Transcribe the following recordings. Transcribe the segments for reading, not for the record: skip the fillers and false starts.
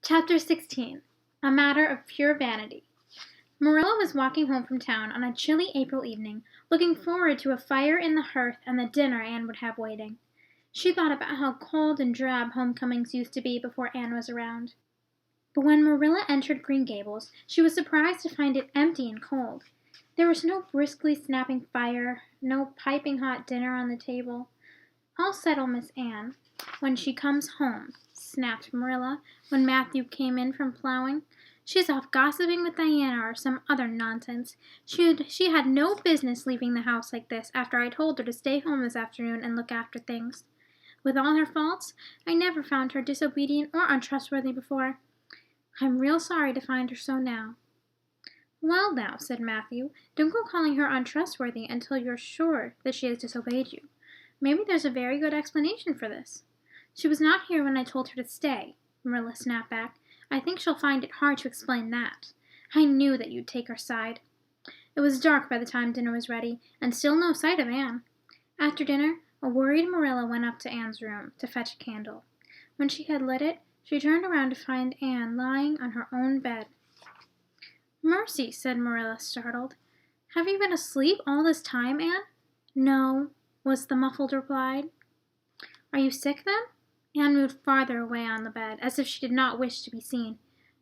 Chapter 16. A Matter of Pure Vanity. Marilla was walking home from town on a chilly April evening, looking forward to a fire in the hearth and the dinner Anne would have waiting. She thought about how cold and drab homecomings used to be before Anne was around. But when Marilla entered Green Gables, she was surprised to find it empty and cold. There was no briskly snapping fire, no piping hot dinner on the table. "I'll settle Miss Anne when she comes home," snapped Marilla when Matthew came in from plowing. "She's off gossiping with Diana or some other nonsense. She had no business leaving the house like this after I told her to stay home this afternoon and look after things. With all her faults, I never found her disobedient or untrustworthy before. I'm real sorry to find her so now." "Well now," said Matthew, "don't go calling her untrustworthy until you're sure that she has disobeyed you. Maybe there's a very good explanation for this." "She was not here when I told her to stay," Marilla snapped back. "I think she'll find it hard to explain that. I knew that you'd take her side." It was dark by the time dinner was ready, and still no sight of Anne. After dinner, a worried Marilla went up to Anne's room to fetch a candle. When she had lit it, she turned around to find Anne lying on her own bed. "Mercy," said Marilla, startled. "Have you been asleep all this time, Anne?" "No," was the muffled reply. "Are you sick then?" Anne moved farther away on the bed, as if she did not wish to be seen.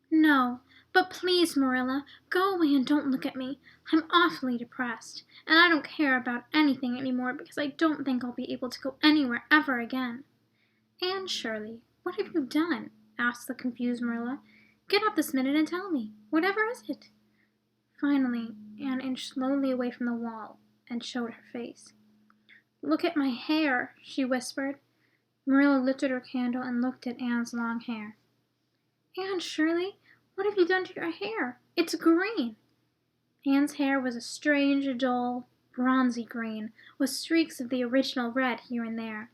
"No, but please, Marilla, go away and don't look at me. I'm awfully depressed, and I don't care about anything anymore because I don't think I'll be able to go anywhere ever again." "Anne Shirley, what have you done?" asked the confused Marilla. "Get up this minute and tell me. Whatever is it?" Finally, Anne inched slowly away from the wall and showed her face. "Look at my hair," she whispered. Marilla lifted her candle and looked at Anne's long hair. "Anne Shirley, what have you done to your hair? It's green." Anne's hair was a strange, dull, bronzy green, with streaks of the original red here and there.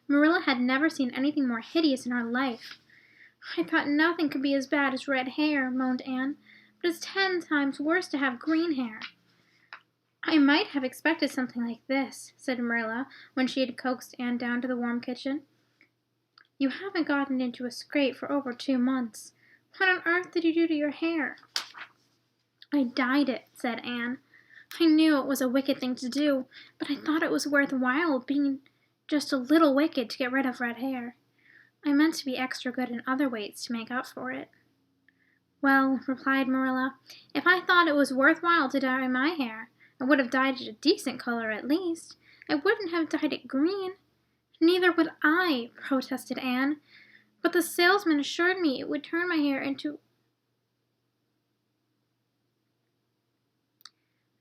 Marilla had never seen anything more hideous in her life. "I thought nothing could be as bad as red hair," moaned Anne, "but it's 10 times worse to have green hair." "I might have expected something like this," said Marilla when she had coaxed Anne down to the warm kitchen. "You haven't gotten into a scrape for over 2 months. What on earth did you do to your hair?" "I dyed it," said Anne. "I knew it was a wicked thing to do, but I thought it was worth while being just a little wicked to get rid of red hair. I meant to be extra good in other ways to make up for it." "Well," replied Marilla, "if I thought it was worthwhile to dye my hair, I would have dyed it a decent color at least. I wouldn't have dyed it green." "Neither would I," protested Anne. "But the salesman assured me it would turn my hair into—"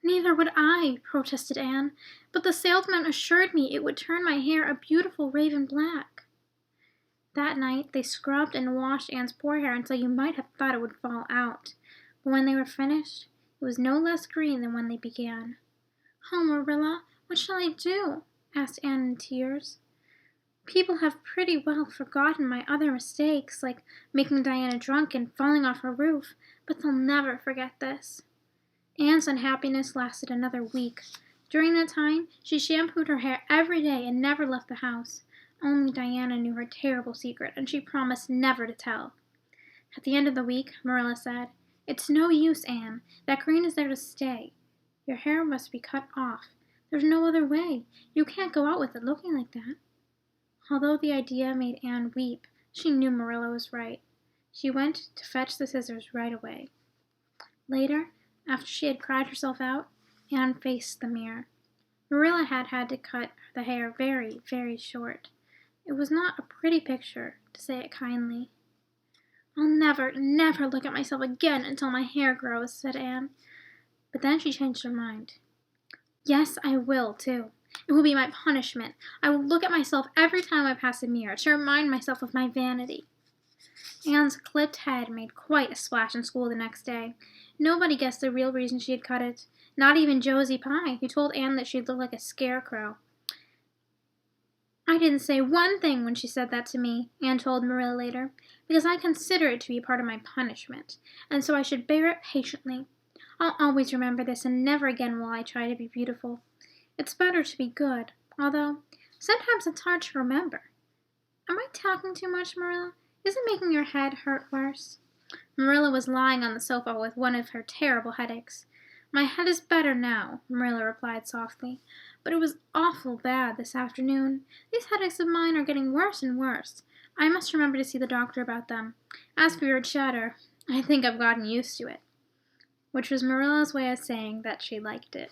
"Neither would I," protested Anne. "But the salesman assured me it would turn my hair a beautiful raven black." That night they scrubbed and washed Anne's poor hair until you might have thought it would fall out. But when they were finished, it was no less green than when they began. "Oh, Marilla, what shall I do?" asked Anne in tears. "People have pretty well forgotten my other mistakes, like making Diana drunk and falling off her roof, but they'll never forget this." Anne's unhappiness lasted another week. During that time, she shampooed her hair every day and never left the house. Only Diana knew her terrible secret, and she promised never to tell. At the end of the week, Marilla said, "It's no use, Anne. That green is there to stay. Your hair must be cut off. There's no other way. You can't go out with it looking like that." Although the idea made Anne weep, she knew Marilla was right. She went to fetch the scissors right away. Later, after she had cried herself out, Anne faced the mirror. Marilla had had to cut the hair very, very short. It was not a pretty picture, to say it kindly. "I'll never, never look at myself again until my hair grows," said Anne. But then she changed her mind. "Yes, I will, too. It will be my punishment. I will look at myself every time I pass a mirror to remind myself of my vanity." Anne's clipped head made quite a splash in school the next day. Nobody guessed the real reason she had cut it. Not even Josie Pye, who told Anne that she'd look like a scarecrow. "I didn't say one thing when she said that to me," Anne told Marilla later, "because I consider it to be a part of my punishment, and so I should bear it patiently. I'll always remember this, and never again will I try to be beautiful. It's better to be good, although sometimes it's hard to remember. Am I talking too much, Marilla? Is it making your head hurt worse?" Marilla was lying on the sofa with one of her terrible headaches. "My head is better now," Marilla replied softly, "but it was awful bad this afternoon. These headaches of mine are getting worse and worse. I must remember to see the doctor about them. As for your chatter, I think I've gotten used to it," which was Marilla's way of saying that she liked it.